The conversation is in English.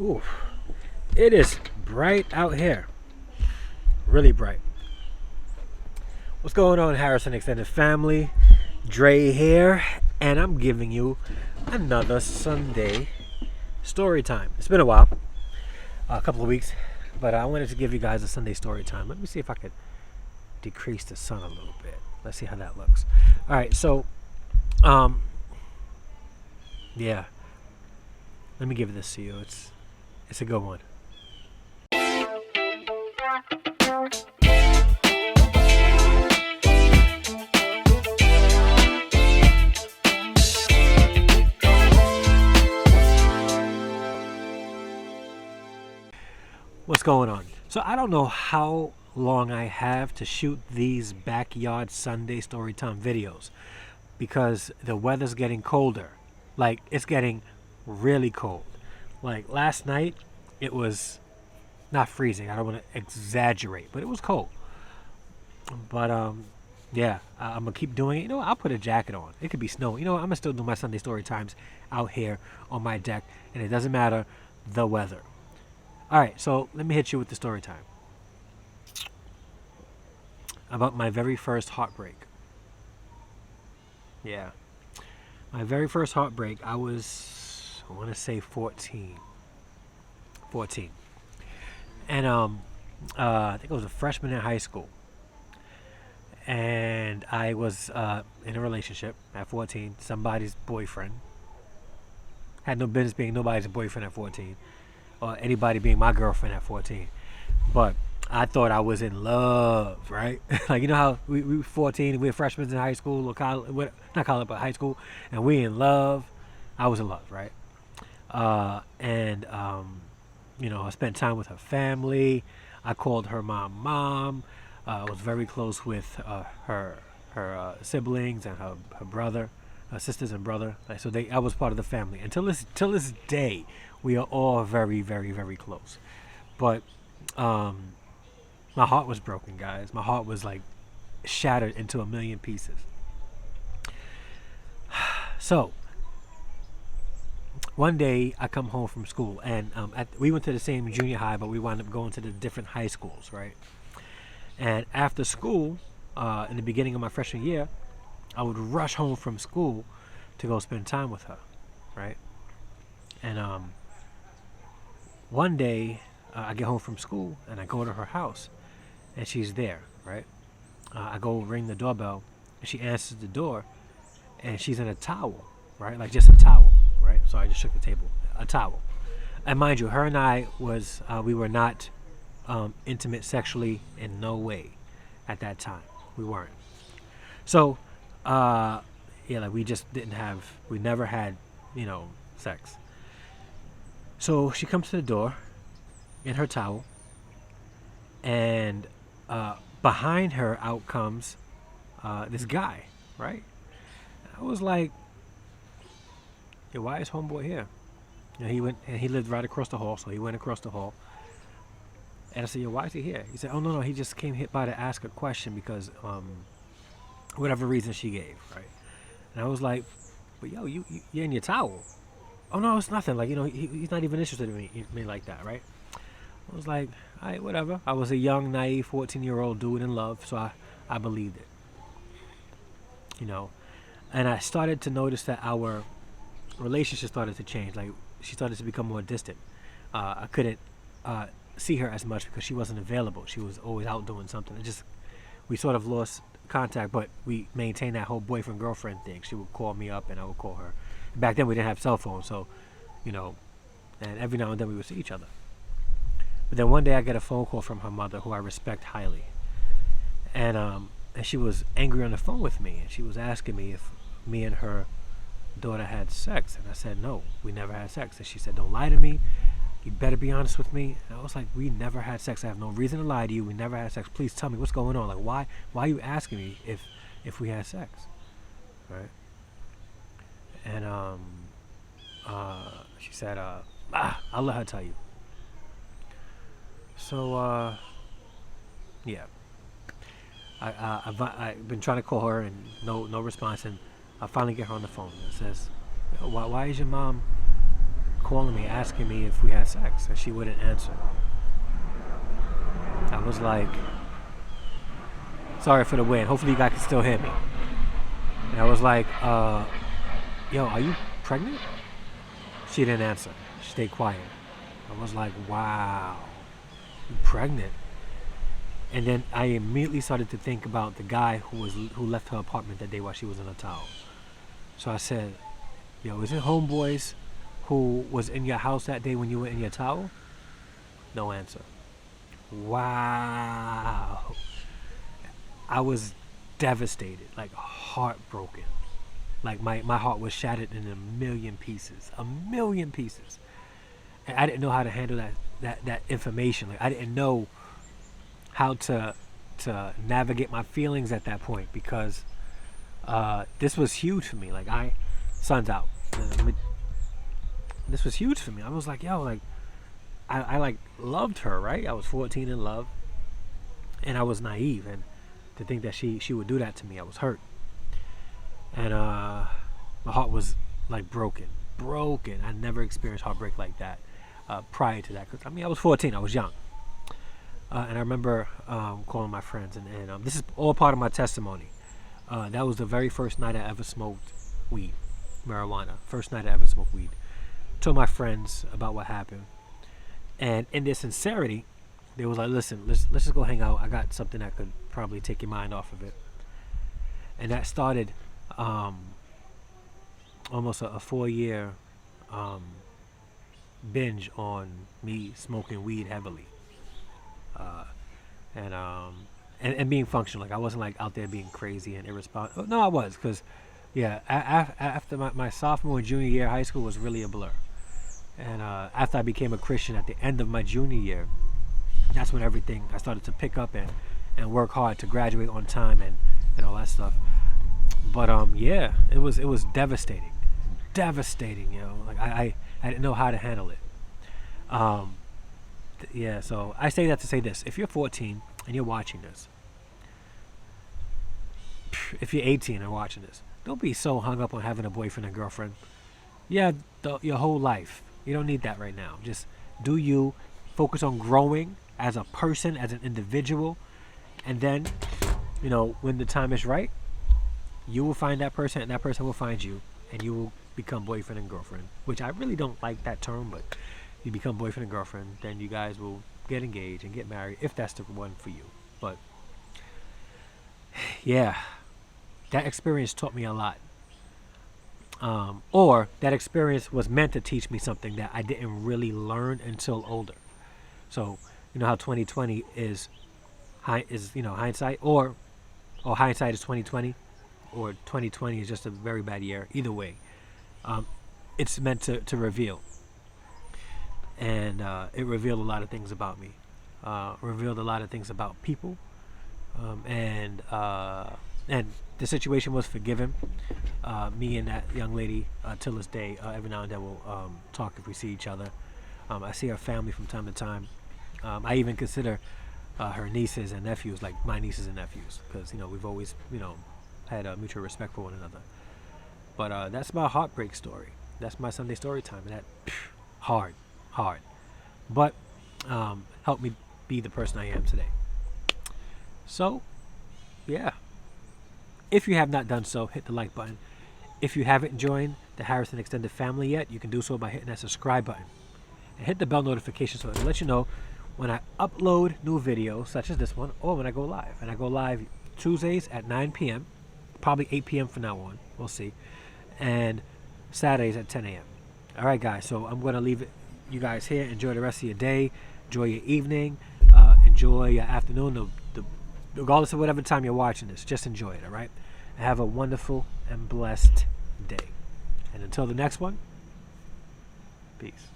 Ooh, it is bright out here. Really bright. What's going on, Harrison Extended Family? Dre here, and I'm giving you another Sunday story time. It's been a while, a couple of weeks, but I wanted to give you guys a Sunday story time. Let me see if I could decrease the sun a little bit. Let's see how that looks. All right, so, yeah. Let me give this to you. It's a good one. What's going on? So I don't know how long I have to shoot these backyard Sunday storytime videos because the weather's getting colder. Like, it's getting really cold. Like last night it was not freezing. I don't want to exaggerate, but it was cold. But yeah, I'm gonna keep doing it. You know what? I'll put a jacket on. It could be snow. You know what? I'm gonna still do my Sunday story times out here on my deck, and it doesn't matter the weather. All right, so let me hit you with the story time about my very first heartbreak. Yeah, my very first heartbreak. I want to say 14. And I think I was a freshman in high school. And I was in a relationship at 14, somebody's boyfriend. Had no business being nobody's boyfriend at 14. Or anybody being my girlfriend at 14. But I thought I was in love, right? Like, you know how we were 14, we were freshmen in high school, or college, not college, but high school, and we in love. I was in love, right? You know, I spent time with her family. I called her mom. I was very close with her siblings and her brother, her sisters and brother. Like, so I was part of the family. Until this day, we are all very, very, very close. But my heart was broken, guys. My heart was like shattered into a million pieces. So one day I come home from school, and we went to the same junior high, but we wound up going to the different high schools, right? And after school, in the beginning of my freshman year, I would rush home from school to go spend time with her, right? And one day I get home from school and I go to her house, and she's there, right? I go ring the doorbell, and she answers the door, and she's in a towel, right? Like just a towel, right? So I just shook the table, a towel. And mind you, her and I we were not intimate sexually in no way at that time. We weren't. So, yeah, like we never had, sex. So she comes to the door in her towel, and behind her out comes this guy, right? I was like, yeah, why is homeboy here? He lived right across the hall, so he went across the hall. And I said, yo, why is he here? He said, oh, no, he just came by to ask a question because whatever reason she gave, right? And I was like, but yo, you're in your towel. Oh, no, it's nothing. Like, he's not even interested in me like that, right? I was like, all right, whatever. I was a young, naive 14-year-old dude in love, so I believed it. And I started to notice that our relationship started to change. Like, she started to become more distant. I couldn't see her as much because she wasn't available. She was always out doing something. We sort of lost contact, but we maintained that whole boyfriend-girlfriend thing. She would call me up and I would call her. Back then we didn't have cell phones, so, and every now and then we would see each other. But then one day I get a phone call from her mother, who I respect highly. And she was angry on the phone with me, and she was asking me if me and her daughter had sex. And I said, no, we never had sex. And she said, don't lie to me. You better be honest with me. And I was like, we never had sex. I have no reason to lie to you. We never had sex. Please tell me what's going on. Like, why are you asking me if we had sex? Right? And she said, I'll let her tell you. So, yeah. I've been trying to call her and no response. And I finally get her on the phone. It says, why is your mom calling me, asking me if we had sex, and she wouldn't answer. I was like, sorry for the wind. Hopefully you guys can still hear me. And I was like, yo, are you pregnant? She didn't answer. She stayed quiet. I was like, wow, you pregnant? And then I immediately started to think about the guy who left her apartment that day while she was in a towel. So I said, yo, is it homeboys who was in your house that day when you were in your towel? No answer. Wow. I was devastated, like heartbroken. Like my heart was shattered in a million pieces. And I didn't know how to handle that information. Like I didn't know how to navigate my feelings at that point, because this was huge for me. Like sun's out. This was huge for me. I was like, yo, like I like loved her, right? I was 14 in love, and I was naive, and to think that she would do that to me, I was hurt. And my heart was like broken. I never experienced heartbreak like that prior to that, because I mean I was 14, I was young. And I remember calling my friends, and this is all part of my testimony. That was the very first night I ever smoked weed, marijuana. First night I ever smoked weed. Told my friends about what happened, and in their sincerity, they was like, "Listen, let's just go hang out. I got something that could probably take your mind off of it." And that started almost a 4-year binge on me smoking weed heavily. And being functional. Like I wasn't like out there being crazy and irresponsible. No, I was, because after my sophomore and junior year, high school was really a blur. And after I became a Christian at the end of my junior year, that's when everything I started to pick up and work hard to graduate on time and all that stuff. But yeah, it was devastating, you know. Like I didn't know how to handle it. Yeah, so I say that to say this: if you're 14 and you're watching this, if you're 18 and watching this, don't be so hung up on having a boyfriend and girlfriend. Yeah, your whole life. You don't need that right now. Just do you. Focus on growing as a person, as an individual, and then, you know, when the time is right, you will find that person, and that person will find you, and you will become boyfriend and girlfriend. Which I really don't like that term, but you become boyfriend and girlfriend, then you guys will get engaged and get married if that's the one for you. But yeah, that experience taught me a lot. Or that experience was meant to teach me something that I didn't really learn until older. So you know how 2020 is hindsight, or hindsight is 2020, or 2020 is just a very bad year. Either way, it's meant to reveal. And it revealed a lot of things about me, revealed a lot of things about people, and the situation was forgiven. Me and that young lady, till this day, every now and then we'll talk if we see each other. I see her family from time to time. I even consider her nieces and nephews like my nieces and nephews, because we've always had a mutual respect for one another. But that's my heartbreak story. That's my Sunday story time, and that hard, but helped me be the person I am today. So yeah, if you have not done so, hit the like button. If you haven't joined the Harrison Extended family yet, you can do so by hitting that subscribe button and hit the bell notification so it'll let you know when I upload new videos such as this one, or when I go live. And I go live Tuesdays at 9 p.m, probably 8 p.m. from now on, we'll see, and Saturdays at 10 a.m. All right, guys, so I'm going to leave you guys here. Enjoy the rest of your day, enjoy your evening, enjoy your afternoon, regardless of whatever time you're watching this. Just enjoy it, all right? And have a wonderful and blessed day. And until the next one, peace.